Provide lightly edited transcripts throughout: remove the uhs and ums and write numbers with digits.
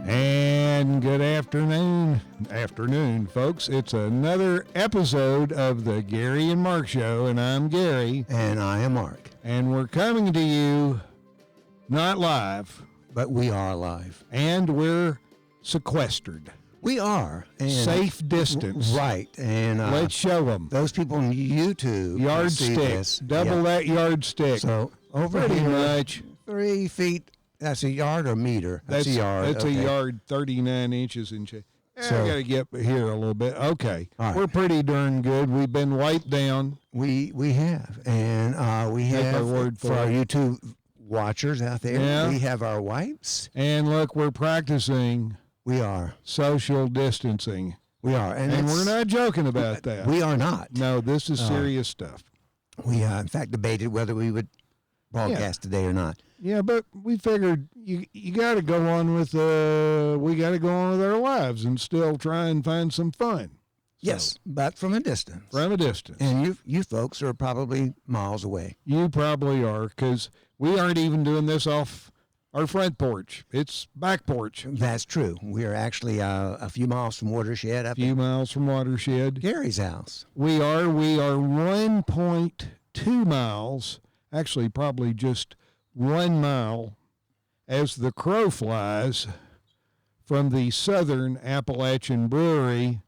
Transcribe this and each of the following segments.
And good afternoon, folks. It's another episode of the Gary and Mark Show, and I'm Gary. And I am Mark. And we're coming to you not live, but we are live. And we're sequestered. We are. And safe distance. Right. And let's show them. Those people on YouTube. Yardstick. Double that yardstick. So over pretty here, much 3 feet. That's a yard or meter? That's a yard. That's okay. A yard, 39 inches in shape. So, I got to get here a little bit. Okay. Right. We're pretty darn good. We've been wiped down. We have. And we have, our word for our YouTube watchers out there, we have our wipes. And look, we're practicing. We are. Social distancing. We are. And we're not joking about that. We are not. No, this is serious stuff. We, in fact, debated whether we would broadcast today or not. Yeah, but we figured you got to go on with we got to go on with our lives and still try and find some fun. Yes, but from a distance. From a distance. And you folks are probably miles away. You probably are, because we aren't even doing this off our front porch. It's back porch. That's true. We are actually a few miles from Watershed. A few miles from Watershed. Gary's house. We are 1.2 miles, actually probably just 1 mile as the crow flies from the Southern Appalachian Brewery.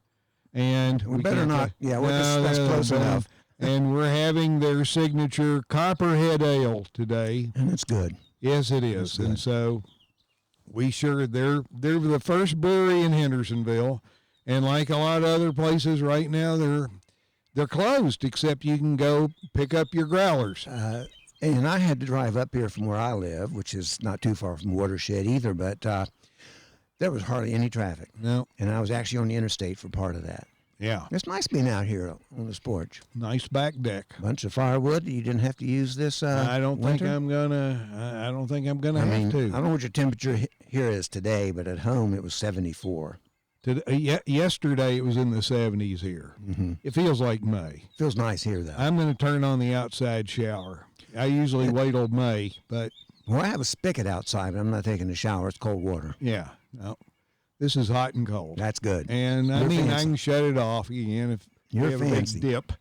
And we better not. That's close enough. And we're having their signature Copperhead Ale today. And it's good. Yes, it is. And so they're the first brewery in Hendersonville. And like a lot of other places right now, they're closed, except you can go pick up your growlers. And I had to drive up here from where I live, which is not too far from Watershed either, but there was hardly any traffic. No. And I was actually on the interstate for part of that. Yeah. It's nice being out here on this porch. Nice back deck. Bunch of firewood. You didn't have to use this I don't think I'm gonna have to. I don't know what your temperature here is today, but at home it was 74. Yesterday it was in the 70s here. Mm-hmm. It feels like May. Feels nice here, though. I'm going to turn on the outside shower. I usually wait till May, but... Well, I have a spigot outside, but I'm not taking a shower. It's cold water. Yeah. No. This is hot and cold. That's good. And I can shut it off again if you have fancy. A big dip.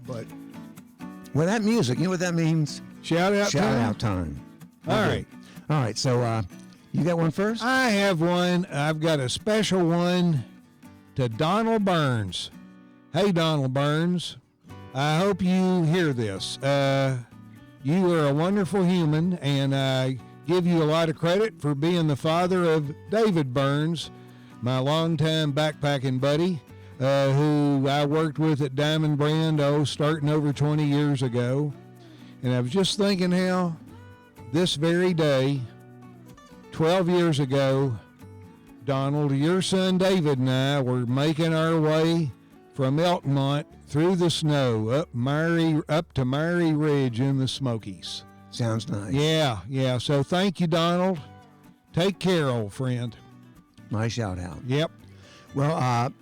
But... Well, that music, you know what that means? Shout out time. All right. All right, so you got one first? I have one. I've got a special one to Donald Burns. Hey, Donald Burns. I hope you hear this. You are a wonderful human, and I give you a lot of credit for being the father of David Burns, my longtime backpacking buddy, who I worked with at Diamond Brand, starting over 20 years ago. And I was just thinking how this very day, 12 years ago, Donald, your son David and I were making our way from Elkmont through the snow up to Maury Ridge in the Smokies. Sounds nice. Yeah. So thank you, Donald. Take care, old friend. My shout out. Yep. Well,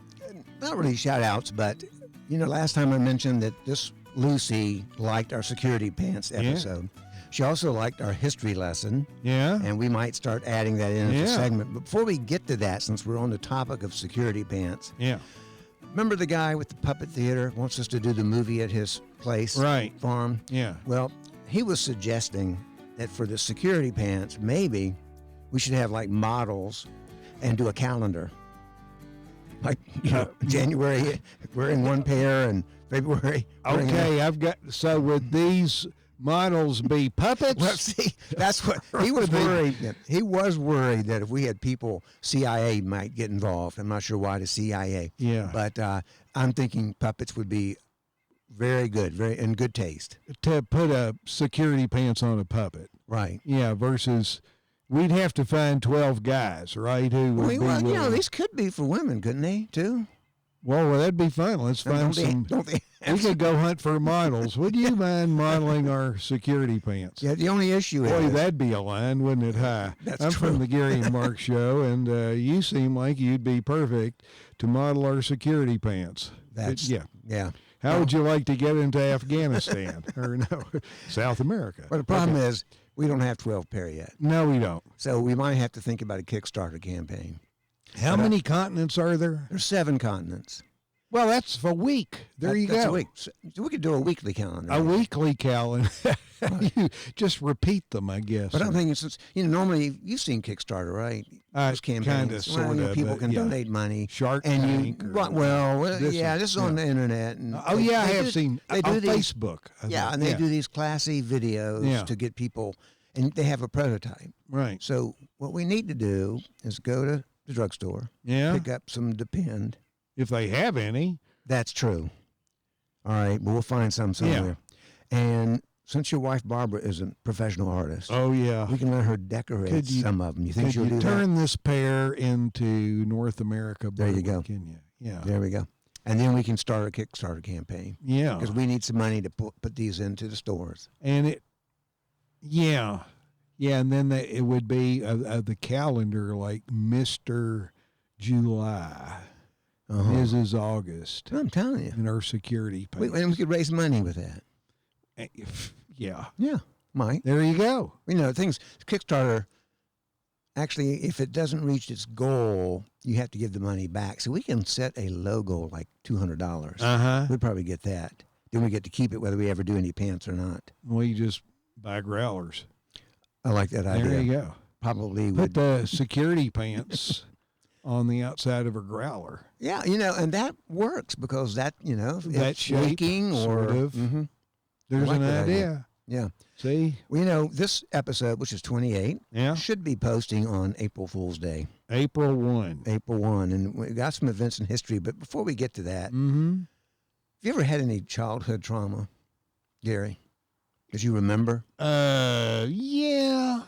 not really shout outs, but last time I mentioned that this Lucy liked our security pants episode. Yeah. She also liked our history lesson. Yeah. And we might start adding that in as a segment. But before we get to that, since we're on the topic of security pants. Yeah. Remember the guy with the puppet theater wants us to do the movie at his place? Right. Farm? Yeah. Well, he was suggesting that for the security pants, maybe we should have like models and do a calendar. Like, January, we're in one pair, and February. Okay, so would these models be puppets? Well, see, that's what he was worried. He was worried that if we had people, CIA might get involved. I'm not sure why the CIA. Yeah. But I'm thinking puppets would be very good, very in good taste. To put a security pants on a puppet. Right. Yeah, versus we'd have to find 12 guys, right? These could be for women, couldn't they, too? Well, that'd be fun. Let's find some. We could go hunt for models. Would you mind modeling our security pants? Yeah, the only issue is... Boy, that'd be a line, wouldn't it? Hi. I'm true. From the Gary and Mark Show, and you seem like you'd be perfect to model our security pants. Yeah. How would you like to get into Afghanistan or South America? Well, the problem is We don't have 12 pair yet. No, we don't. So we might have to think about a Kickstarter campaign. How many continents are there? There's 7 continents. Well, that's a week. That's a go. week. So we could do a weekly calendar. A weekly calendar. You just repeat them, I guess. But I'm thinking, since normally you've seen Kickstarter, right? Those campaigns. Kinda, sorta, people but can yeah. donate money. Shark and Tank. this is on the internet. And I have seen they on do these, Facebook. and they do these classy videos to get people, and they have a prototype. Right. So what we need to do is go to the drugstore, pick up some Depend. If they have any. That's true. All right, but we'll find some somewhere. Yeah. And since your wife Barbara is a professional artist, we can let her decorate some of them. You think she'll do that? Turn this pair into North America? There you go. Can you? Yeah. There we go. And then we can start a Kickstarter campaign. Yeah. Because we need some money to put these into the stores. And and then it would be the calendar like Mr. July. Mrs. August. I'm telling you. And our security pay. And we could raise money with that. Yeah. Yeah, might. There you go. Kickstarter, actually, if it doesn't reach its goal, you have to give the money back. So we can set a low goal, like $200. We'd probably get that. Then we get to keep it whether we ever do any pants or not. Well, you just buy growlers. I like that idea. There you go. Probably put the security pants on the outside of a growler. Yeah, and that works because that that shaking or sort of. Mm-hmm. There's an idea. Yeah. See? Well, this episode, which is 28, should be posting on April Fool's Day. April 1. April 1. And we got some events in history, but before we get to that, have you ever had any childhood trauma, Gary? That you remember? Yeah.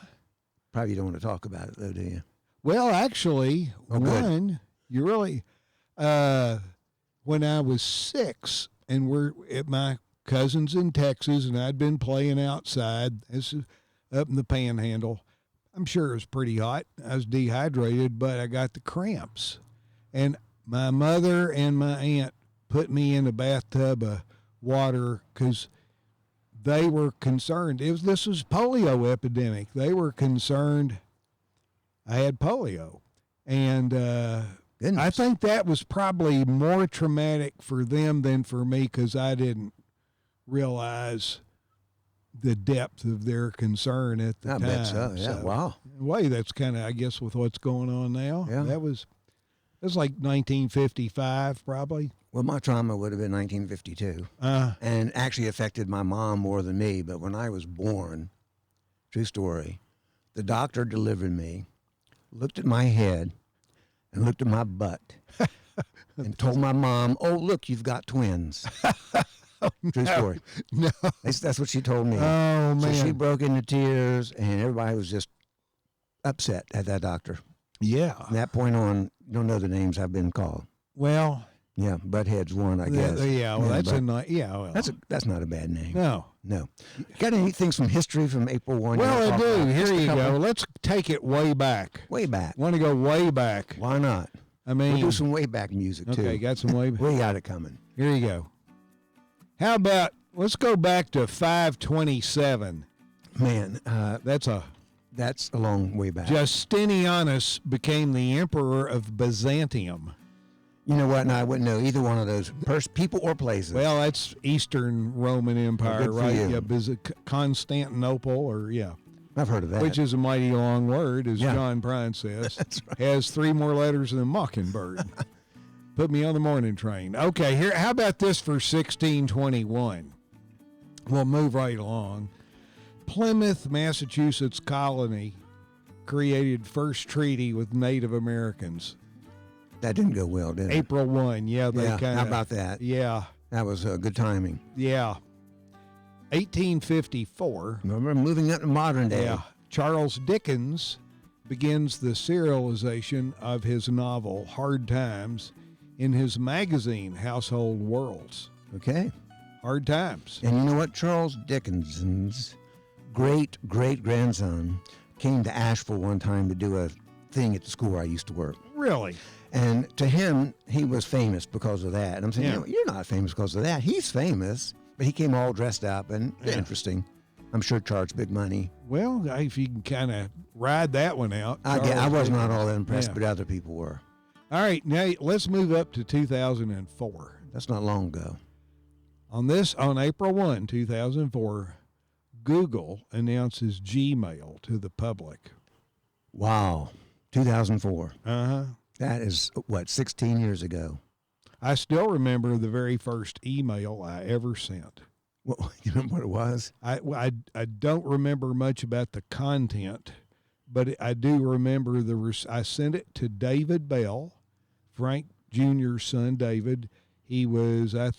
Probably don't want to talk about it, though, do you? Well, actually, you really, when I was 6 and we're at my cousin's in Texas and I'd been playing outside, this is up in the Panhandle. I'm sure it was pretty hot. I was dehydrated, but I got the cramps. And my mother and my aunt put me in a bathtub of water because they were concerned. This was polio epidemic. They were concerned I had polio. And I think that was probably more traumatic for them than for me because I didn't realize the depth of their concern at the time. I bet so, yeah. Wow. In a way, that's kind of, I guess, with what's going on now. Yeah. It was like 1955 probably. Well, my trauma would have been 1952 and actually affected my mom more than me. But when I was born, true story, the doctor delivered me, looked at my head and looked at my butt and told my mom, "Oh, look, you've got twins." True story. No. That's what she told me. Oh, man. So she broke into tears, and everybody was just upset at that doctor. Yeah. From that point on, you don't know the names I've been called. Well. Yeah, Butthead's one, I guess. Yeah, well, that's not a bad name. No. Got any things from history from April 1? Well, I do. Here you go. Let's take it way back. Way back. Want to go way back. Why not? I mean. We'll do some way back music, too. Okay, got some way back. We got it coming. Here you go. How about, let's go back to 527. Man, that's a long way back. Justinianus became the emperor of Byzantium. You know what? No, I wouldn't know either one of those people or places. Well, that's Eastern Roman Empire, right? Yeah, Constantinople, or I've heard of that. Which is a mighty long word, as John Prine says. That's right. Has 3 more letters than Mockingbird. Put me on the morning train. Okay, here. How about this for 1621? We'll move right along. Plymouth, Massachusetts colony created first treaty with Native Americans. That didn't go well, did it? April 1, how about that? Yeah. That was good timing. Yeah. 1854. Remember, moving up to modern day. Yeah. Charles Dickens begins the serialization of his novel, Hard Times, in his magazine, Household Worlds. Okay. Hard Times. And you know what? Charles Dickens's great-great-grandson came to Asheville one time to do a thing at the school I used to work. Really? And to him, he was famous because of that. And I'm saying, you're not famous because of that. He's famous, but he came all dressed up and interesting. I'm sure charged big money. Well, if you can kind of ride that one out. I was not all that impressed, Yeah. but other people were. All right, now let's move up to 2004. That's not long ago. On April 1, 2004, Google announces Gmail to the public. Wow. 2004. Uh-huh. That is, 16 years ago. I still remember the very first email I ever sent. Well, you remember what it was? I don't remember much about the content, but I do remember I sent it to David Bell, Frank Jr.'s son, David. He was, I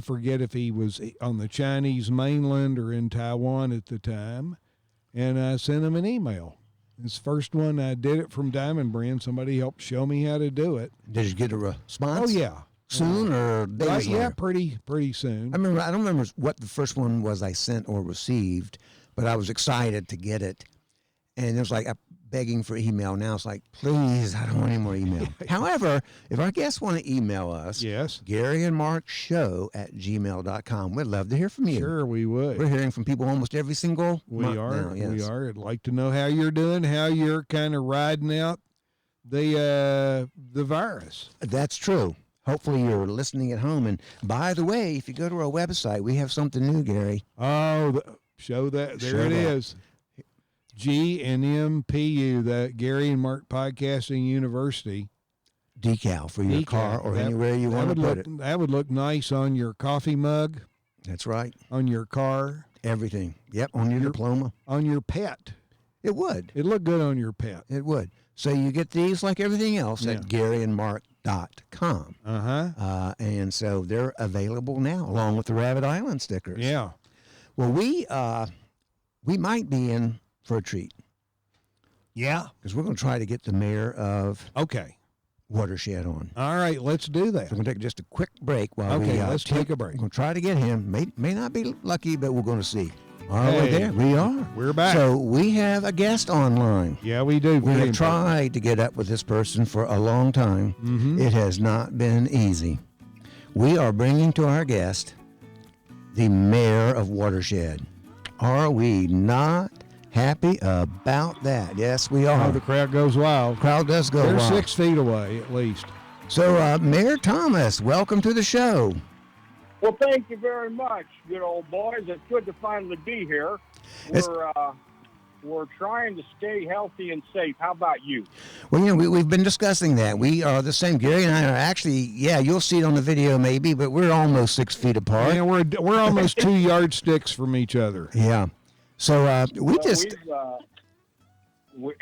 forget if he was on the Chinese mainland or in Taiwan at the time, and I sent him an email. This first one, I did it from Diamond Brand. Somebody helped show me how to do it. Did you get a response? Oh, yeah. Soon or days later? Yeah, pretty soon. I don't remember what the first one was I sent or received, but I was excited to get it. And it was like begging for email. Now it's like, please, I don't want any more email. However, if our guests want to email us, yes, GaryandMarkShow@gmail.com. We'd love to hear from you. Sure, we would. We're hearing from people almost every single month now. Yes. We are. I'd like to know how you're doing, how you're kind of riding out the virus. That's true. Hopefully you're listening at home. And by the way, if you go to our website, we have something new, Gary. Oh, show that. There it is. GNMPU, the Gary and Mark Podcasting University. Decal for your car or anywhere you want to put it. That would look nice on your coffee mug. That's right. On your car. Everything. Yep, on your diploma. On your pet. It would. It'd look good on your pet. It would. So you get these like everything else at GaryandMark.com. Uh-huh. And so they're available now, along with the Rabbit Island stickers. Yeah. Well, we might be in for a treat. Yeah. Because we're going to try to get the mayor of Watershed on. All right, let's do that. So we're going to take just a quick break while let's take a break. We're going to try to get him. May not be lucky, but we're going to see. All right, there we are. We're back. So we have a guest online. Yeah, we do. We have tried to get up with this person for a long time. Mm-hmm. It has not been easy. We are bringing to our guest the mayor of Watershed. Are we not happy about that? Yes, we are. Oh, the crowd goes wild. Crowd does go wild. They're 6 feet away, at least. So, Mayor Thomas, welcome to the show. Well, thank you very much, good old boys. It's good to finally be here. We're trying to stay healthy and safe. How about you? Well, we've been discussing that. We are the same. Gary and I are actually, you'll see it on the video maybe, but we're almost 6 feet apart. Yeah, we're almost 2 yardsticks from each other. Yeah. So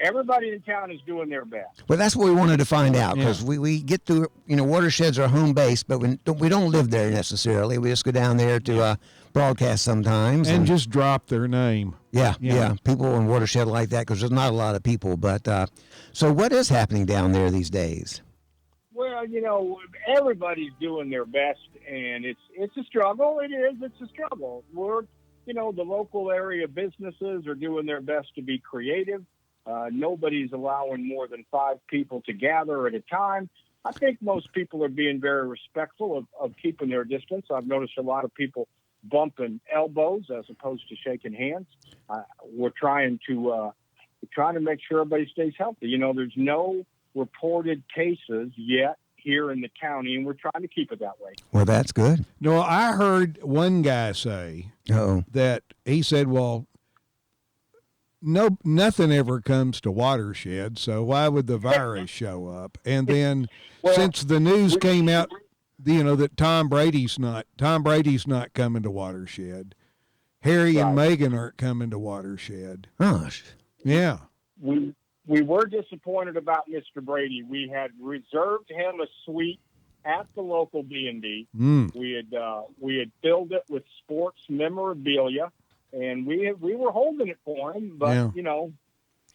everybody in town is doing their best. Well, that's what we wanted to find out, because we get through, Watershed's our home base, but we don't live there necessarily. We just go down there to broadcast sometimes. And just drop their name. Yeah. People in Watershed like that, because there's not a lot of people. But so what is happening down there these days? Well, everybody's doing their best, and it's a struggle. It's a struggle. The local area businesses are doing their best to be creative. Nobody's allowing more than 5 people to gather at a time. I think most people are being very respectful of keeping their distance. I've noticed a lot of people bumping elbows as opposed to shaking hands. We're trying to make sure everybody stays healthy. There's no reported cases yet here in the county, and we're trying to keep it that way. Well, that's good. No, I heard one guy say that he said, well, nothing ever comes to Watershed, so why would the virus show up? And then since the news came out, that Tom Brady's not coming to Watershed, Harry and Meghan aren't coming to Watershed. Gosh. Yeah. We were disappointed about Mr. Brady. We had reserved him a suite at the local B&D. We had filled it with sports memorabilia, and we were holding it for him. But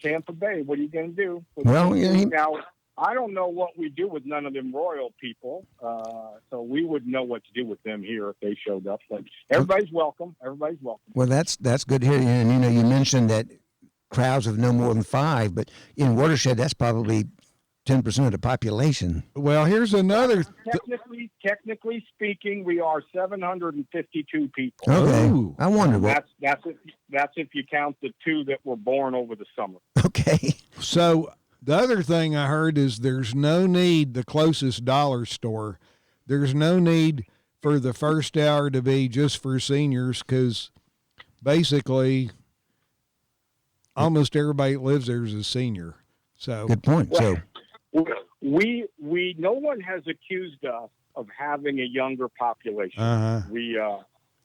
Tampa Bay, what are you going to do? Now I don't know what we do with none of them royal people, so we wouldn't know what to do with them here if they showed up. But everybody's welcome. Everybody's welcome. Well, that's good to hear. And you mentioned that crowds of no more than 5, but in Watershed, that's probably 10% of the population. Well, here's another. Technically speaking, we are 752 people. Okay. Ooh. I wonder what. That's if you count the 2 that were born over the summer. Okay. So the other thing I heard is there's no need, the closest dollar store, there's no need for the first hour to be just for seniors because basically almost everybody that lives there is a senior. So Good point. Well, So, we no one has accused us of having a younger population. We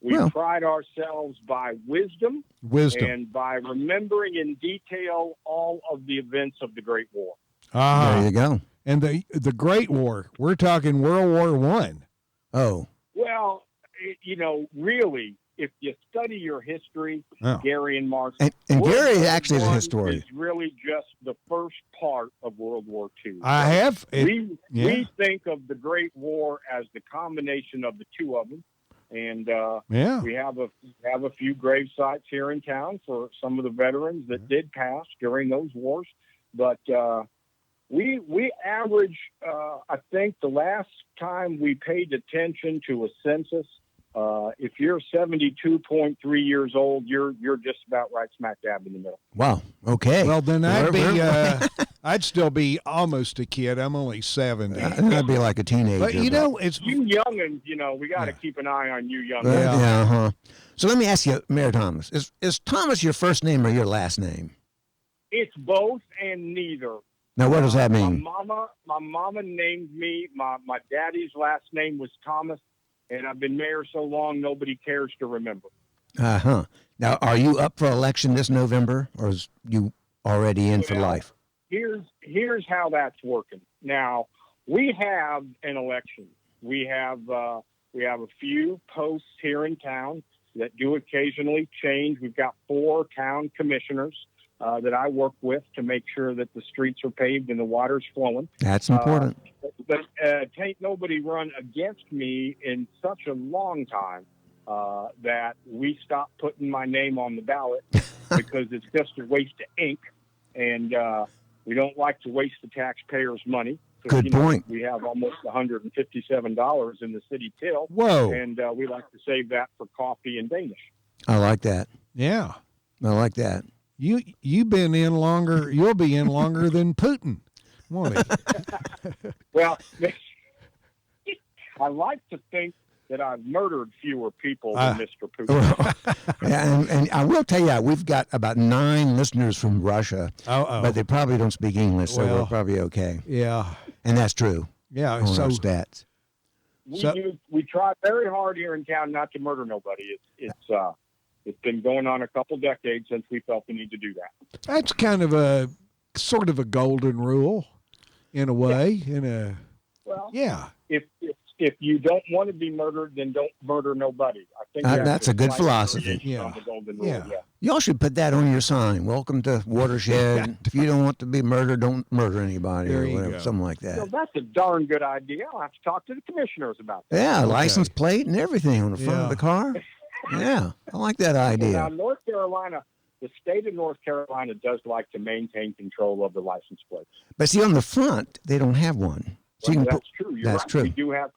Well- pride ourselves by wisdom and by remembering in detail all of the events of the Great War. there you go. And the Great War, we're talking World War One. Oh, Well, really, if you study your history, Oh. Gary and Mark, and World Gary War actually is a I historian. is really just the first part of World War II. I have. We think of the Great War as the combination of the 2 of them, and Yeah. we have a few grave sites here in town for some of the veterans that did pass during those wars. But we average, I think, the last time we paid attention to a census, if you're 72.3 years old, you're just about right smack dab in the middle. Wow. Okay. Well, then I'd be, We're- I'd still be almost a kid. I'm only 70. I'd be like a teenager. But it's You youngins, we got to keep an eye on you youngins. Yeah. Uh-huh. So let me ask you, Mayor Thomas, is Thomas your first name or your last name? It's both and neither. Now, what does that My mean? mama named me. My daddy's last name was Thomas, and I've been mayor so long nobody cares to remember. Uh-huh. Now, are you up for election this November, or is you already in for Well, life? Here's how that's working. Now we have an election. We have a few posts here in town that do occasionally change. We've got 4 town commissioners that I work with to make sure that the streets are paved and the water's flowing. That's important. But ain't nobody run against me in such a long time that we stopped putting my name on the ballot because it's just a waste of ink, and we don't like to waste the taxpayers' money. Good point. We have almost $157 in the city till, Whoa. and we like to save that for coffee and Danish. I like that. Yeah. I like that. You've been in longer. You'll be in longer than Putin, won't it? Well, I like to think that I've murdered fewer people than Mr. Putin. Yeah, and I will tell you, we've got about 9 listeners from Russia, but they probably don't speak English, so we're probably okay. Yeah. And that's true. Yeah. On our stats. We try very hard here in town not to murder nobody. It's been going on a couple decades since we felt the need to do that. That's kind of a sort of a golden rule, in a way. Well, Yeah. If you don't want to be murdered, then don't murder nobody. I think That's a good philosophy. Yeah. On the golden rule. Yeah. Y'all should put that on your sign. Welcome to Watershed. If you don't want to be murdered, don't murder anybody There or you whatever, go. something like So that. that's a darn good idea. I'll have to talk to the commissioners about that. Yeah, Okay. license plate and everything on the front of Yeah. the car. Yeah, I like that Now, idea. North Carolina, the state of North Carolina does like to maintain control of the license plates. But see, on the front, they don't have one. So you Well, can that's true. You're that's right. true. We do have.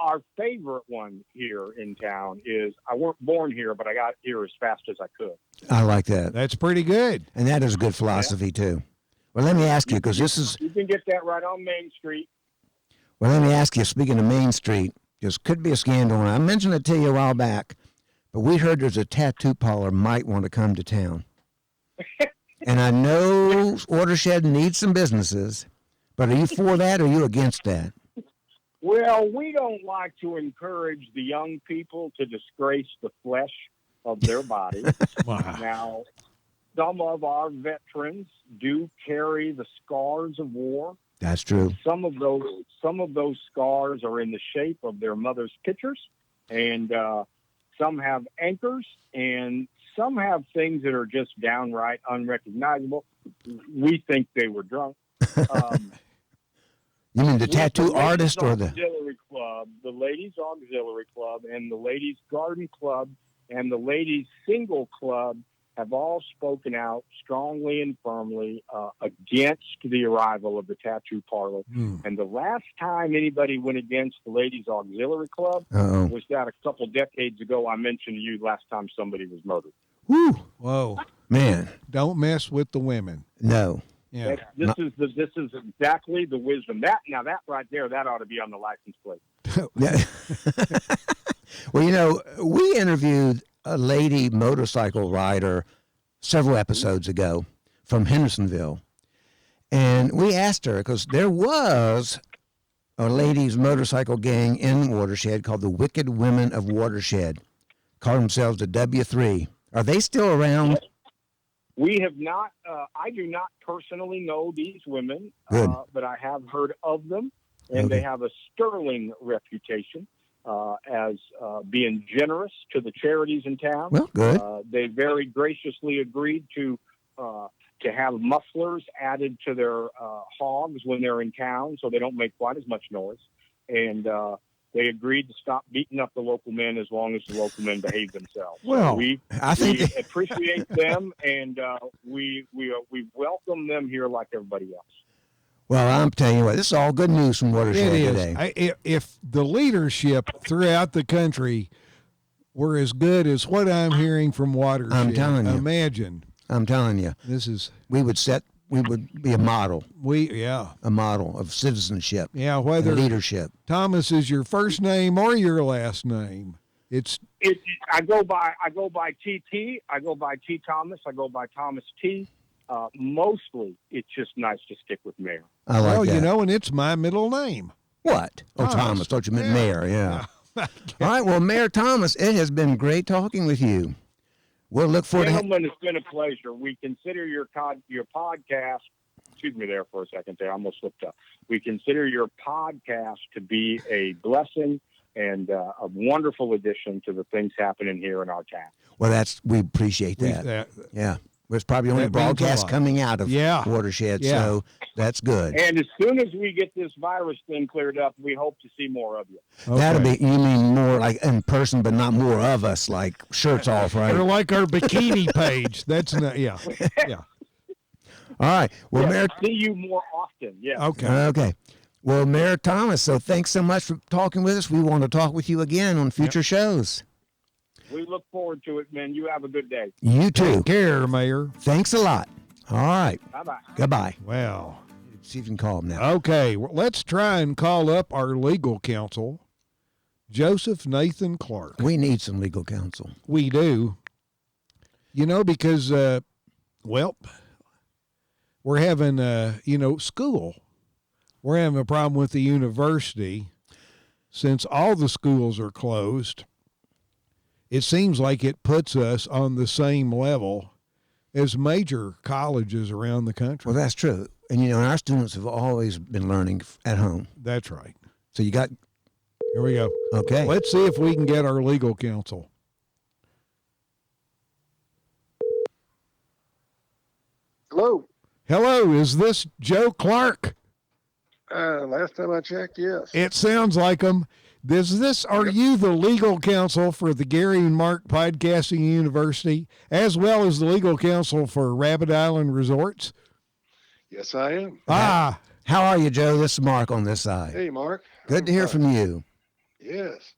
Our favorite one here in town is I weren't born here, but I got here as fast as I could. I like that. That's pretty good. And that is a good philosophy, too. Well, let me ask you, because this is, You can get that right on Main Street. well, let me ask you, speaking of Main Street, this could be a scandal. And I mentioned it to you a while back, but we heard there's a tattoo parlor might want to come to town. And I know Watershed needs some businesses, but are you for that or are you against that? Well, we don't like to encourage the young people to disgrace the flesh of their body. Wow. Now, some of our veterans do carry the scars of war. That's true. Some of those scars are in the shape of their mother's pictures, and some have anchors, and some have things that are just downright unrecognizable. We think they were drunk. You mean the tattoo artist or the... Auxiliary Club, the Ladies Auxiliary Club, and the Ladies Garden Club, and the Ladies Single Club have all spoken out strongly and firmly against the arrival of the tattoo parlor. And the last time anybody went against the Ladies Auxiliary Club was that a couple decades ago. I mentioned to you last time somebody was murdered. Woo! Whoa, Man, don't mess with the women. no. Yeah. This is exactly the wisdom. That right there, that ought to be on the license plate. Yeah. Well, we interviewed a lady motorcycle rider several episodes ago from Hendersonville. And we asked her, because there was a ladies' motorcycle gang in Watershed called the Wicked Women of Watershed, called themselves the W3. Are they still around? We have not, I do not personally know these women, but I have heard of them, and they have a sterling reputation as being generous to the charities in town. Well, good. They very graciously agreed to have mufflers added to their hogs when they're in town so they don't make quite as much noise. And they agreed to stop beating up the local men as long as the local men behave themselves. Well, we appreciate them, and we welcome them here like everybody else. Well, I'm telling you what, this is all good news from Watershed It is. today. If the leadership throughout the country were as good as what I'm hearing from Watershed, I'm telling you. imagine. I'm telling you, we would be a model. A model of citizenship. Yeah, whether and leadership. Thomas is your first name or your last name. I go by TT. I go by T Thomas. I go by Thomas T. Mostly, it's just nice to stick with Mayor. I like that. And it's my middle name. What? Oh, Thomas. Thought you meant Mayor. Yeah. All right. Well, Mayor Thomas, it has been great talking with you. We'll look forward Gentlemen, it's been a pleasure. We consider your podcast, excuse me there for a second there, I almost slipped up. We consider your podcast to be a blessing and a wonderful addition to the things happening here in our town. Well, we appreciate that. Yeah. There's probably only broadcast coming out of Watershed, so that's good. And as soon as we get this virus thing cleared up, we hope to see more of you. Okay. That'll be, you mean more like in person, but not more of us, like shirts off, right? Or like our bikini page. That's not, yeah. All right. Well, Mayor, see you more often. Yeah. Okay. Well, Mayor Thomas, so thanks so much for talking with us. We want to talk with you again on future shows. We look forward to it, man. You have a good day. You too. Take care, Mayor. Thanks a lot. All right. Bye-bye. Goodbye. Well, see if you can call him now. Okay. Well, let's try and call up our legal counsel, Joseph Nathan Clarke. We need some legal counsel. We do. Because, we're having, school. We're having a problem with the university since all the schools are closed. It seems like it puts us on the same level as major colleges around the country. Well, that's true. And, our students have always been learning at home. That's right. So here we go. Okay. Let's see if we can get our legal counsel. Hello. Is this Joe Clarke? Last time I checked, yes. It sounds like him. Are you the legal counsel for the Gary and Mark Podcasting University, as well as the legal counsel for Rabbit Island Resorts? Yes, I am. How are you, Joe? This is Mark on this side. Hey, Mark. Good to hear from you. Yes.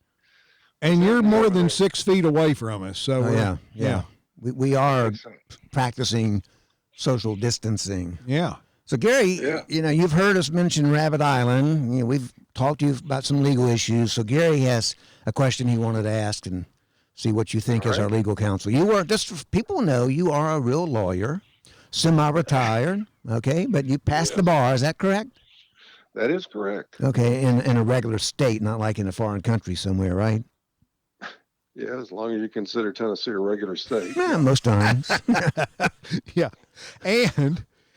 And you're more than 6 feet away from us. So yeah. We are practicing social distancing. Yeah. So, Gary, you've heard us mention Rabbit Island. We've talked to you about some legal issues. So, Gary has a question he wanted to ask and see what you think as our legal counsel. People know you are a real lawyer, semi-retired, okay? But you passed the bar. Is that correct? That is correct. Okay, in a regular state, not like in a foreign country somewhere, right? Yeah, as long as you consider Tennessee a regular state. Yeah, most times. Yeah.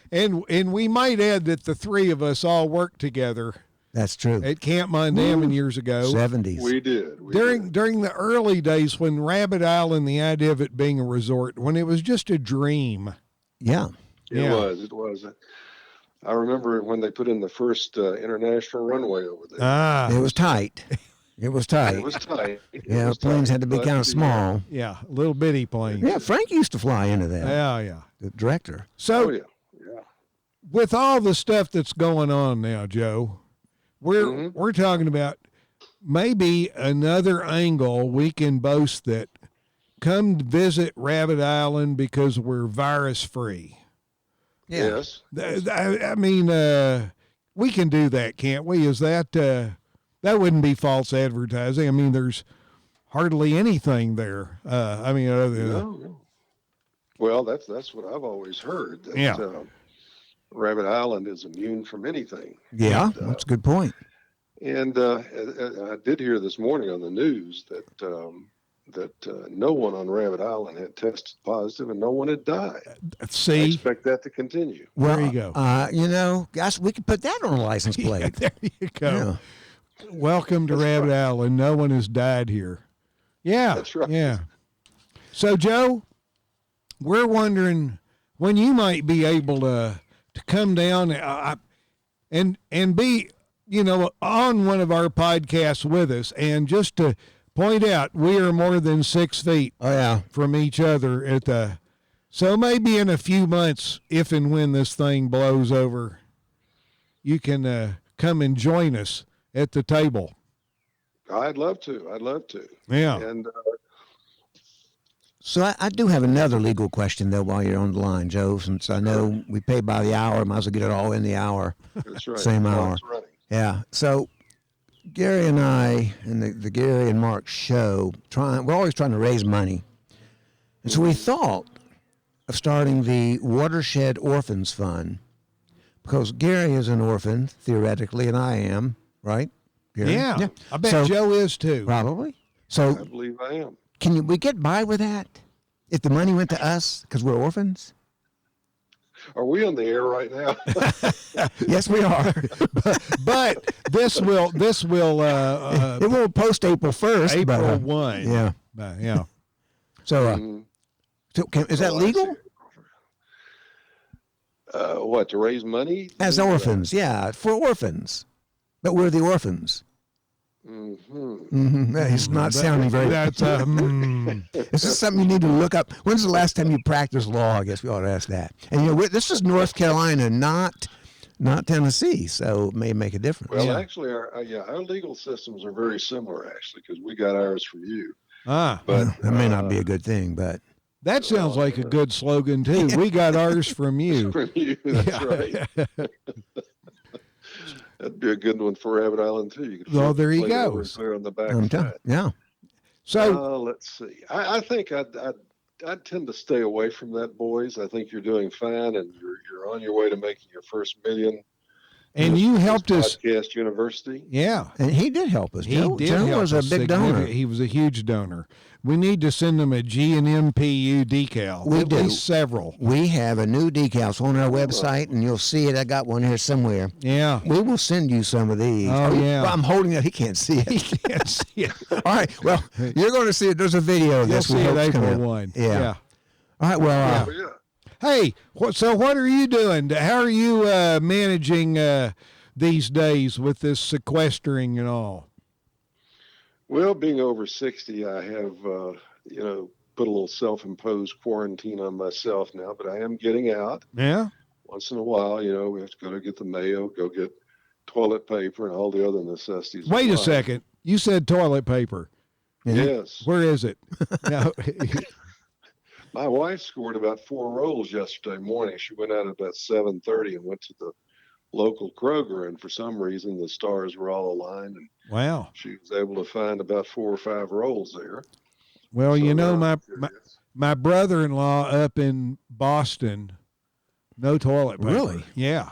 And we might add that the three of us all worked together. That's true. At Camp Mondamon years ago. 70s. We did. During the early days when Rabbit Island, the idea of it being a resort, when it was just a dream. Yeah. It was. I remember when they put in the first international runway over there. It was tight. It was tight. It was tight. Yeah, planes had to be kind of small. Yeah, little bitty planes. Yeah, Frank used to fly into that. Yeah. The director. So, Oh yeah. with all the stuff that's going on now, Joe, we're talking about maybe another angle we can boast that come visit Rabbit Island because we're virus free. Yeah. Yes. I mean, we can do that, can't we? Is that that wouldn't be false advertising? I mean, there's hardly anything there. I mean, other than No. Well, that's what I've always heard. That, Yeah. Rabbit Island is immune from anything. Yeah, that's a good point. And I did hear this morning on the news that no one on Rabbit Island had tested positive and no one had died. I see. expect that to continue. Well, There you go. You know, guys, we could put that on a license Yeah, plate. there you go. Yeah. Welcome to That's Rabbit right. Island. No one has died here. Yeah, That's right. Yeah. So, Joe, we're wondering when you might be able to come down and be, you know, on one of our podcasts with us, and just to point out we are more than 6 feet Oh, yeah. from each other at the. So maybe in a few months, if and when this thing blows over, you can come and join us at the table. I'd love to. Yeah. And So I do have another legal question, though, while you're on the line, Joe, since I know we pay by the hour. Might as well get it all in the hour. that's right. Same Well, hour. it's running. Yeah. So Gary and I and the Gary and Mark show, we're always trying to raise money. And so we thought of starting the Watershed Orphans Fund, because Gary is an orphan, theoretically, and I am, right? Gary? Yeah. I bet So- Joe is too. Probably. I So believe I am. we get by with that if the money went to us because we're orphans? Are we on the air right now? Yes, we are. But this will It won't post April 1st. April but, 1. Yeah. Yeah. So, Mhm. is that Oh, I see. legal? What, to raise money? As orphans, yeah, for orphans. But we're the orphans. Mm-hmm. It's not sounding very. That's This is something you need to look up. When's the last time you practiced law? I guess we ought to ask that. And you know, this is North Carolina, not Tennessee, so it may make a difference. Well, Yeah. actually, our legal systems are very similar, actually, because we got ours from you. ah. But that may not be a good thing, but That sounds like a good slogan too. We got ours from you. from you, that's right. That'd be a good one for Rabbit Island too. You could Well, there you play that go. over there on the back I'm side. telling yeah. So Let's see. I think I'd tend to stay away from that, boys. I think you're doing fine, and you're on your way to making your first million. and you helped us. Podcast University. Yeah. And he did help us. He Joe, did Joe help was a us big donor. significant- He was a huge donor. We need to send him a G&MPU decal. We at do. least several. We have a new decal. It's on our website, and you'll see it. I got one here somewhere. Yeah. We will send you some of these. Oh, yeah. Well, I'm holding it. He can't see it. He can't see it. All right. Well, you're going to see it. There's a video of You'll this. see We it hope it's coming April up. 1. Yeah. All right. Well, Oh, yeah. Hey, so what are you doing? How are you managing these days with this sequestering and all? Well, being over 60, I have, put a little self-imposed quarantine on myself now, but I am getting out Yeah. once in a while. You know, we have to go to get the mayo, go get toilet paper and all the other necessities. of Wait a life. second. You said toilet paper. Yes. Where is it? Now, My wife scored about 4 rolls yesterday morning. She went out at about 7:30 and went to the local Kroger, and for some reason the stars were all aligned, and wow. she was able to find about 4 or 5 rolls there. Well, So you know, now my I'm curious. my brother-in-law up in Boston, no toilet paper. Really? Yeah.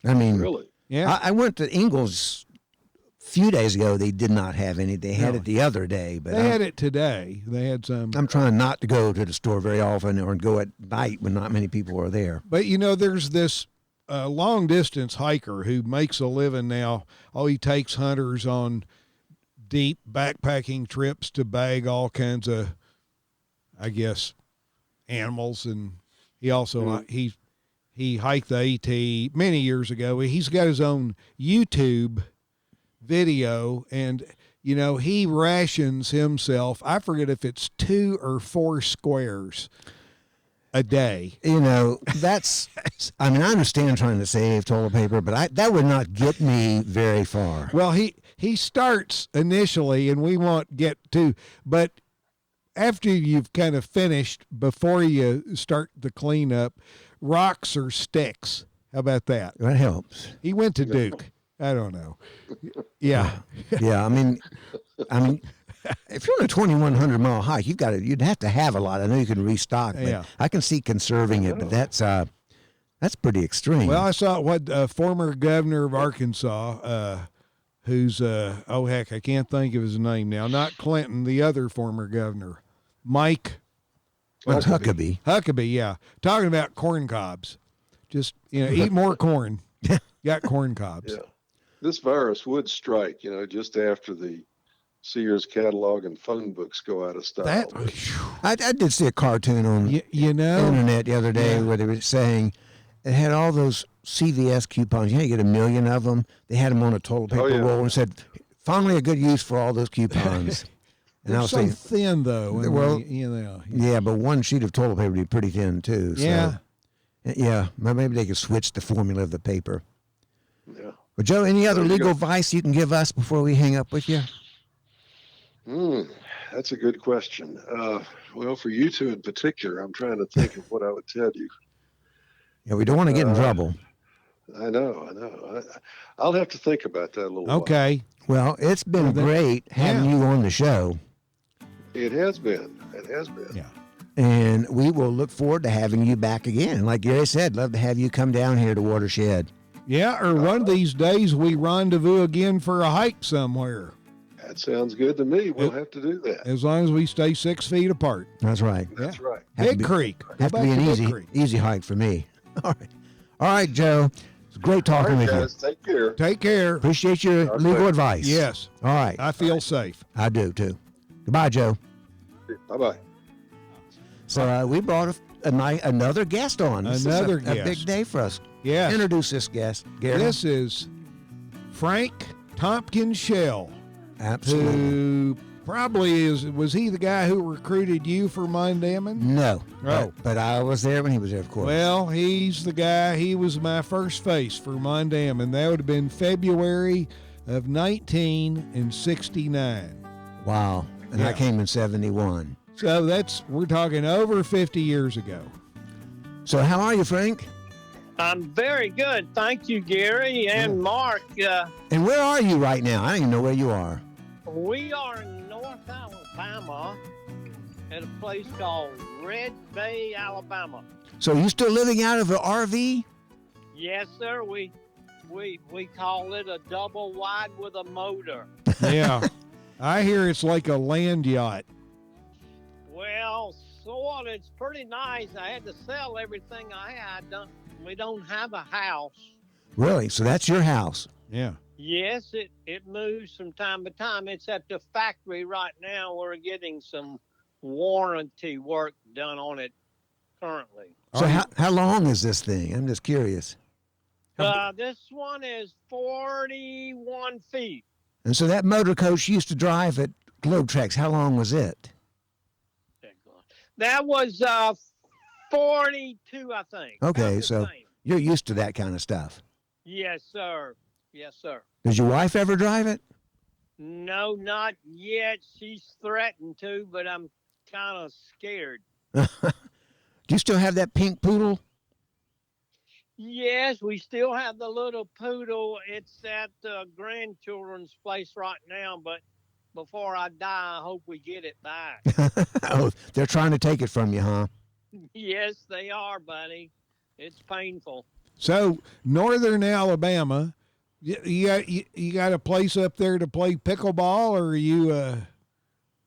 I mean, Really? Yeah. I went to Ingles a few days ago. They did not have any. They had No. it the other day, but They had it today. They had some. I'm trying not to go to the store very often or go at night when not many people are there. But, you know, there's this long distance hiker who makes a living now. Oh, he takes hunters on deep backpacking trips to bag all kinds of, I guess, animals. And he also, he hiked the AT many years ago. He's got his own YouTube video, and he rations himself. I forget if it's 2 or 4 squares a day. That's, I understand trying to save toilet paper, but that would not get me very far. Well, he starts initially, and we won't get to, but after you've kind of finished, before you start the cleanup, rocks or sticks. How about that? That helps. He went to Duke. I don't know. Yeah. Yeah. I mean, if you're on a 2,100-mile hike, you'd have to have a lot. I know you can restock, but Yeah. I can see conserving it, but that's pretty extreme. Well, I saw what former governor of Arkansas, who's I can't think of his name now. Not Clinton, the other former governor, Mike Huckabee. Huckabee. Yeah, talking about corn cobs. Just eat more corn. Got corn cobs. Yeah. This virus would strike, just after the Sears catalog and phone books go out of style. I did see a cartoon on the internet the other day where they were saying it had all those CVS coupons. You had to get 1 million of them. They had them on a toilet paper roll and said, finally a good use for all those coupons. And They're so thin, though. Yeah, but one sheet of toilet paper would be pretty thin, too. So, yeah, maybe they could switch the formula of the paper. Yeah. But, Joe, any other legal advice you can give us before we hang up with you? That's a good question. Well, for you two in particular, I'm trying to think of what I would tell you. Yeah, we don't want to get in trouble. I know. I'll have to think about that a little while. Okay. Well, it's been great having you on the show. It has been. Yeah. And we will look forward to having you back again. Like Gary said, love to have you come down here to Watershed. Yeah, or one of these days we rendezvous again for a hike somewhere. That sounds good to me. We'll have to do that. As long as we stay 6 feet apart. That's right. That's right. Big Creek. Have to be an easy hike for me. All right, Joe. It's great talking with you. Take care. Take care. Appreciate your legal advice. Yes. All right. I feel safe. I do, too. Goodbye, Joe. Bye-bye. So we brought another guest on. This is a big day for us. Yes. Introduce this guest, Gary. This is Frank Tompkins Shell. Absolutely. Who probably was he the guy who recruited you for Mundammon? No. Right. Oh, but I was there when he was there, of course. Well, he's the guy. He was my first face for Mundammon. That would have been February of 1969. Wow. And I came in 71. So we're talking over 50 years ago. So how are you, Frank? I'm very good. Thank you, Gary and Mark. And where are you right now? I don't even know where you are. We are in North Alabama at a place called Red Bay, Alabama. So you still living out of an RV? Yes, sir. We call it a double wide with a motor. Yeah. I hear it's like a land yacht. Well, sort of. It's pretty nice. I had to sell everything I had. We don't have a house. Really? So that's your house? Yeah. Yes, it moves from time to time. It's at the factory right now. We're getting some warranty work done on it currently. So how long is this thing? I'm just curious. This one is 41 feet. And so that motor coach you used to drive at Globe Tracks, how long was it? That was 42, I think. Okay, so you're used to that kind of stuff. Yes, sir. Yes, sir. Does your wife ever drive it? No, not yet. She's threatened to, but I'm kind of scared. Do you still have that pink poodle? Yes, we still have the little poodle. It's at the grandchildren's place right now, but before I die, I hope we get it back. Oh, they're trying to take it from you, huh? Yes, they are, buddy. It's painful. So, northern Alabama, you got a place up there to play pickleball, or are you...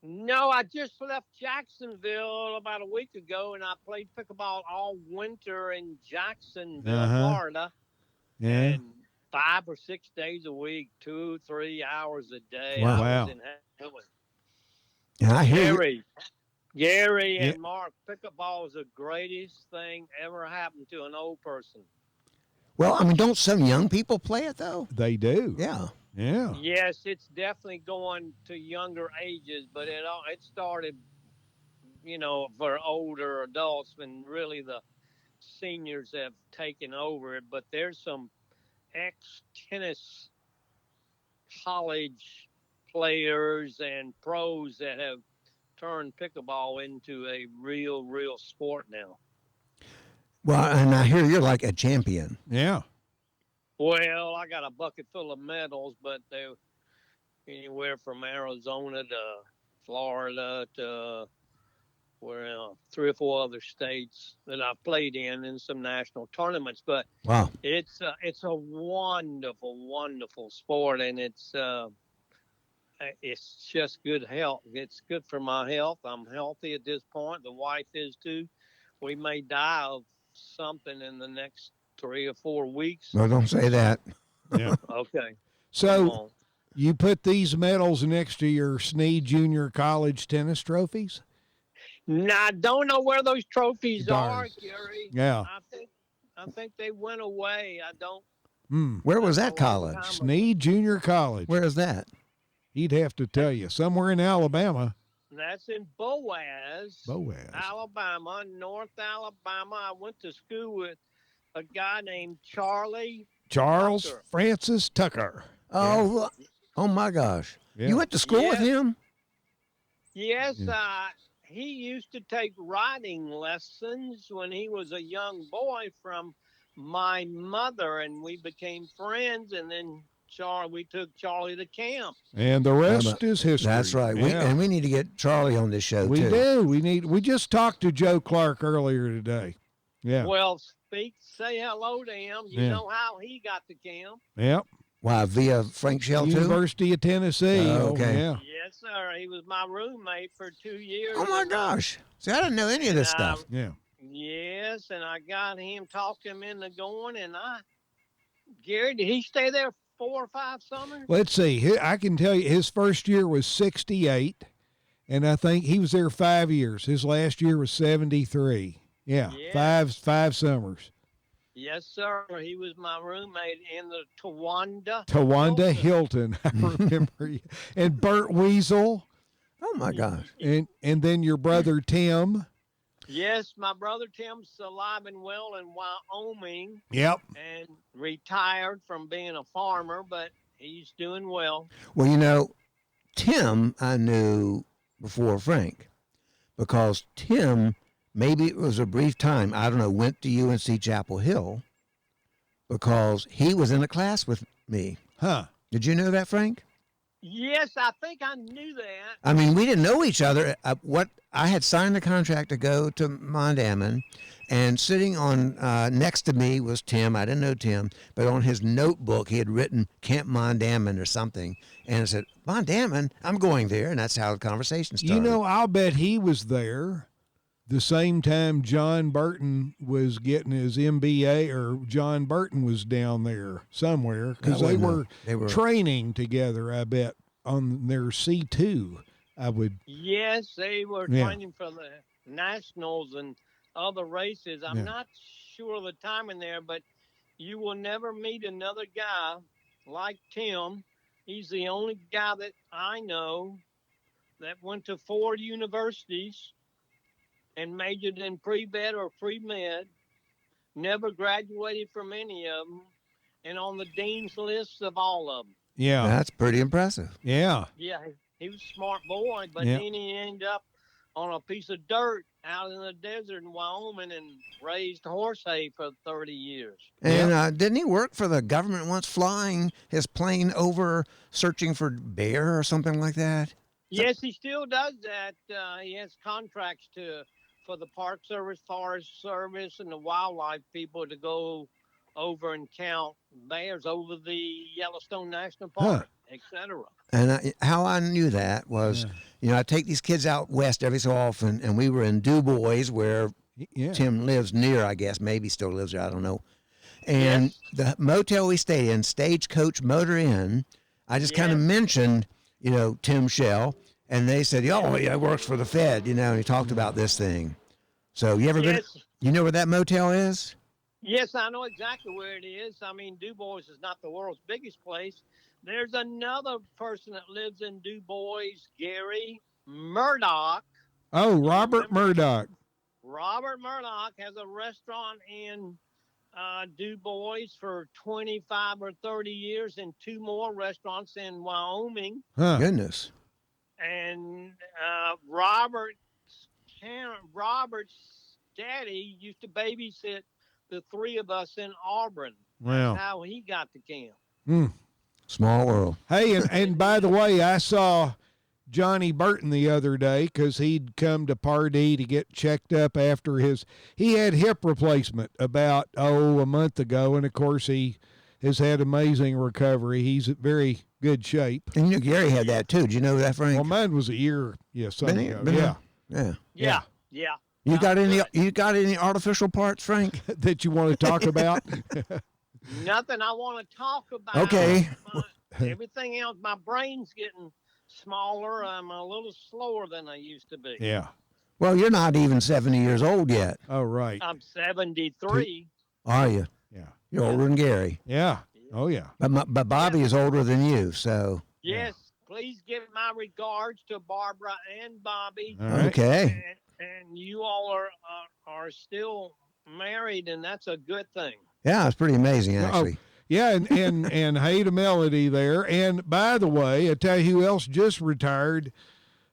No, I just left Jacksonville about a week ago, and I played pickleball all winter in Jacksonville, Florida. Yeah. And 5 or 6 days a week, 2 or 3 hours a day. Wow. I was in heaven. Yeah, I hear you. Gary and Mark, pickleball is the greatest thing ever happened to an old person. Well, I mean, don't some young people play it, though? They do. Yeah. Yeah. Yes, it's definitely going to younger ages, but it started, for older adults, when really the seniors have taken over it. But there's some ex tennis college players and pros that have turned pickleball into a real sport now. Well, and I hear you're like a champion. Yeah. Well, I got a bucket full of medals, but they're anywhere from Arizona to Florida to three or four other states that I've played in some national tournaments. But Wow. it's a wonderful sport, and it's just good health. It's good for my health. I'm healthy at this point. The wife is too. We may die of something in the next 3 or 4 weeks. No, don't say that. Yeah. Okay. So you put these medals next to your Snead Junior College tennis trophies? Now, I don't know where those trophies Darn. are, Gary. Yeah. I think they went away. I don't. Where was that know college? Snead Junior College. Where is that? He'd have to tell you. Somewhere in Alabama. That's in Boaz, Boaz. Alabama, North Alabama. I went to school with a guy named Charles Tucker. Francis Tucker. Oh, oh my gosh. Yeah. You went to school with him? Yes, he used to take riding lessons when he was a young boy from my mother, and we became friends. And then we took Charlie to camp. And the rest is history. That's right. Yeah. We need to get Charlie on this show, We too. do. We just talked to Joe Clarke earlier today. Yeah. Well, say hello to him. You know how he got to camp. Yep. Why, via Frank Shell, too? University of Tennessee. Oh, okay. Yeah. Yes, sir. He was my roommate for 2 years. Oh, my gosh. See, I didn't know any of this stuff. Yeah. Yes, and I got him, talked him into going, and Gary, did he stay there 4 or 5 summers? Let's see. I can tell you his first year was 68, and I think he was there 5 years. His last year was 73. Yeah. Five summers. Yes, sir. He was my roommate in the Tawanda Hilton. I remember you. And Bert Weasel. Oh, my gosh. And then your brother Tim. Yes, my brother Tim's alive and well in Wyoming. Yep. And retired from being a farmer, but he's doing well. Well, Tim I knew before Frank, because Tim, maybe it was a brief time, I don't know, went to UNC Chapel Hill because he was in a class with me. Huh. Did you know that, Frank? Yes, I think I knew that. I mean, we didn't know each other. I had signed the contract to go to Mondamin, and sitting on next to me was Tim. I didn't know Tim, but on his notebook he had written Camp Mondamin or something, and I said, Mondamin, I'm going there, and that's how the conversation started. I'll bet he was there the same time John Burton was getting his MBA, or John Burton was down there somewhere, because they were training together, I bet, on their C2. Yes, they were training for the nationals and other races. I'm not sure of the timing there, but you will never meet another guy like Tim. He's the only guy that I know that went to 4 universities and majored in pre-med or pre-med, never graduated from any of them, and on the dean's list of all of them. Yeah. That's pretty impressive. Yeah. Yeah, he was a smart boy, but then he ended up on a piece of dirt out in the desert in Wyoming and raised horse hay for 30 years. And didn't he work for the government once, flying his plane over searching for bear or something like that? Yes, he still does that. He has contracts for the Park Service, Forest Service, and the wildlife people to go over and count bears over the Yellowstone National Park, etc. And how I knew that was, I take these kids out west every so often, and we were in Du Bois, where Tim lives near, I guess, maybe still lives there, I don't know. And the motel we stayed in, Stagecoach Motor Inn, I just kind of mentioned, Tim Shell, and they said, he works for the Fed, and he talked about this thing. So you ever been, you know where that motel is? Yes, I know exactly where it is. I mean, Du Bois is not the world's biggest place. There's another person that lives in Du Bois, Gary Murdoch. Oh, Robert Murdoch. Robert Murdoch has a restaurant in Du Bois for 25 or 30 years and two more restaurants in Wyoming. Huh. Goodness. And Robert's daddy used to babysit the three of us in Auburn. Wow. That's how he got to camp. Mm. Small world. Hey, and by the way, I saw Johnny Burton the other day because he'd come to Pardee to get checked up after he had hip replacement about, a month ago. And of course, he has had amazing recovery. He's in very good shape. And you know, Gary had that too. Did you know that, Frank? Well, mine was a year, something ago. Yeah. Yeah. You got any artificial parts, Frank? That you want to talk about? Nothing I want to talk about. Okay. Everything else, my brain's getting smaller. I'm a little slower than I used to be. Yeah. Well, you're not even 70 years old yet. Oh, right. I'm 73. Are you? Yeah. You're older than Gary. Yeah. Oh, yeah. But Bobby is older than you, so. Yes. Please give my regards to Barbara and Bobby. All right. Okay. And you all are still married, and that's a good thing. Yeah, it's pretty amazing, actually. Yeah, and hey to Melody there. And by the way, I tell you who else just retired,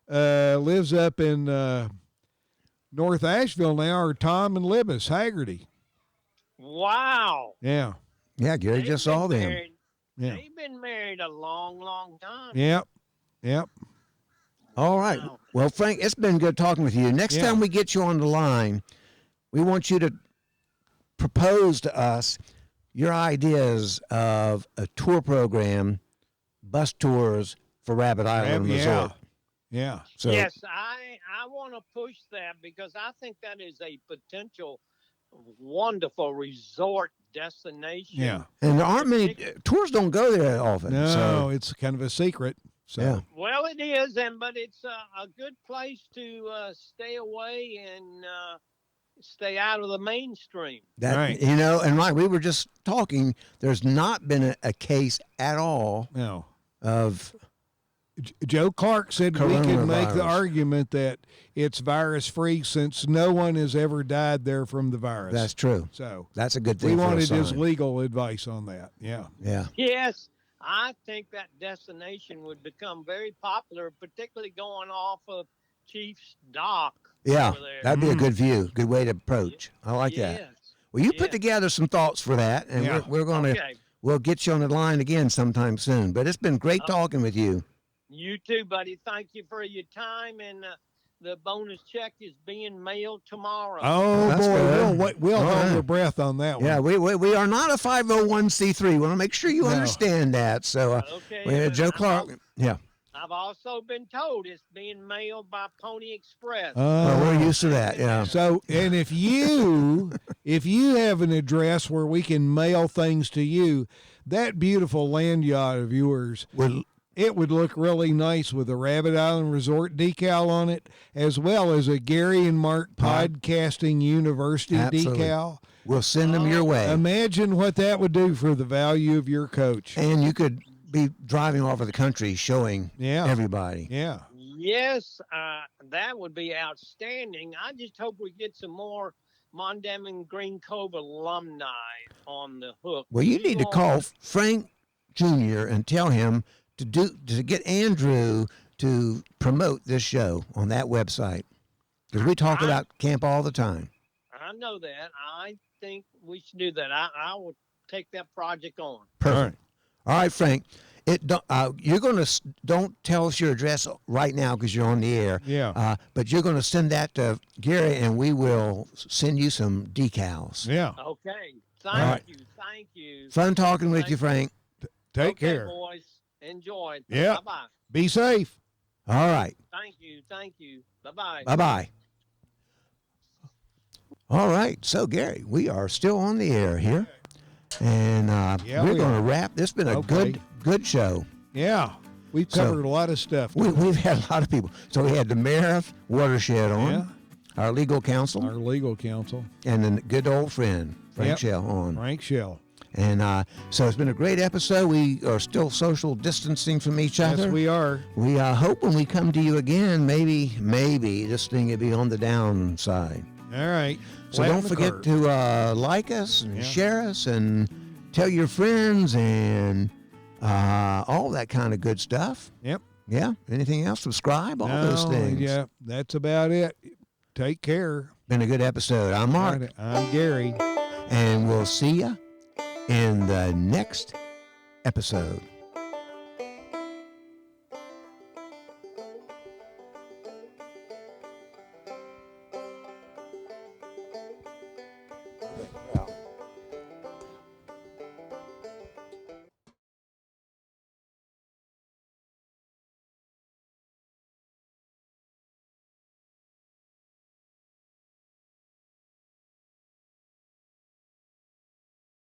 lives up in North Asheville now, are Tom and Libas Haggerty. Wow. Yeah. Yeah, Gary They've just saw been them. married- Yeah. They've been married a long, long time. Yep. All right. Wow. Well, Frank, it's been good talking with you. Next Yeah. time we get you on the line, we want you to propose to us your ideas of a tour program, bus tours for Rabbit Island Resort. Yeah. So, Yes, I want to push that because I think that is a potential wonderful resort destination. Yeah. and there aren't many tours don't go there often. No, So, it's kind of a secret. So Yeah. Well, it is, but it's a good place to stay away and stay out of the mainstream. that Right. and Mike, we were just talking. There's not been a case at all no. of Joe Clarke said we can make the Coronavirus. argument that it's virus free since no one has ever died there from the virus. that's true. So That's a good thing. we for a wanted his sign. legal advice on that. Yeah. Yeah. Yes, I think that destination would become very popular, particularly going off of Chief's Dock. Yeah, over there. that'd be a good view, good way to approach. I like that. Yes. Well, you put Yeah. together some thoughts for that, and Yeah. we're going to Okay. we'll get you on the line again sometime soon. But it's been great talking with you. You too, buddy. Thank you for your time, and the bonus check is being mailed tomorrow. Oh That's boy, good. we'll All hold right. our breath on that one. Yeah, we are not a 501c3. We want to make sure you No. understand that. So, Okay. but Joe Clarke, yeah, I've also been told it's being mailed by Pony Express. well, we're used to that. Yeah, So, and if you have an address where we can mail things to you, that beautiful land yacht of yours, it would look really nice with a Rabbit Island Resort decal on it, as well as a Gary and Mark Podcasting University Absolutely. decal. we'll send them your way, Imagine what that would do for the value of your coach. and you could be driving all over the country showing Yeah. everybody. Yeah. Yes, that would be outstanding. I just hope we get some more Mondam and Green Cove alumni on the hook. Well, you need to call Frank Jr. and tell him to get Andrew to promote this show on that website, because we talk about camp all the time. I know that. I think we should do that. I will take that project on. Perfect. All right, Frank. You're going to don't tell us your address right now because you're on the air. Yeah. But you're going to send that to Gary, and we will send you some decals. Yeah. Okay. All right. Thank you. Fun talking with you, Frank. Take Okay, care. boys. Enjoy. Yeah. Bye-bye. Be safe. All right. Thank you. Bye-bye. Bye-bye. All right. So, Gary, we are still on the air here. And Yeah, we're we going to are. wrap. This has been a Okay. good show. Yeah. We've So- covered a lot of stuff. We've had a lot of people. So we had the mayor of Watershed on, Yeah. our legal counsel, Our legal counsel. and a good old friend, Frank Shell on. Frank Shell. And so it's been a great episode. We are still social distancing from each other. Yes, we are. We hope when we come to you again, maybe this thing will be on the downside. All right. So don't forget to like us and share us and tell your friends and all that kind of good stuff. Yep. Yeah. Anything else? Subscribe, all those things. Yeah, that's about it. Take care. Been a good episode. I'm Mark. Right, I'm Gary. And we'll see you in the next episode.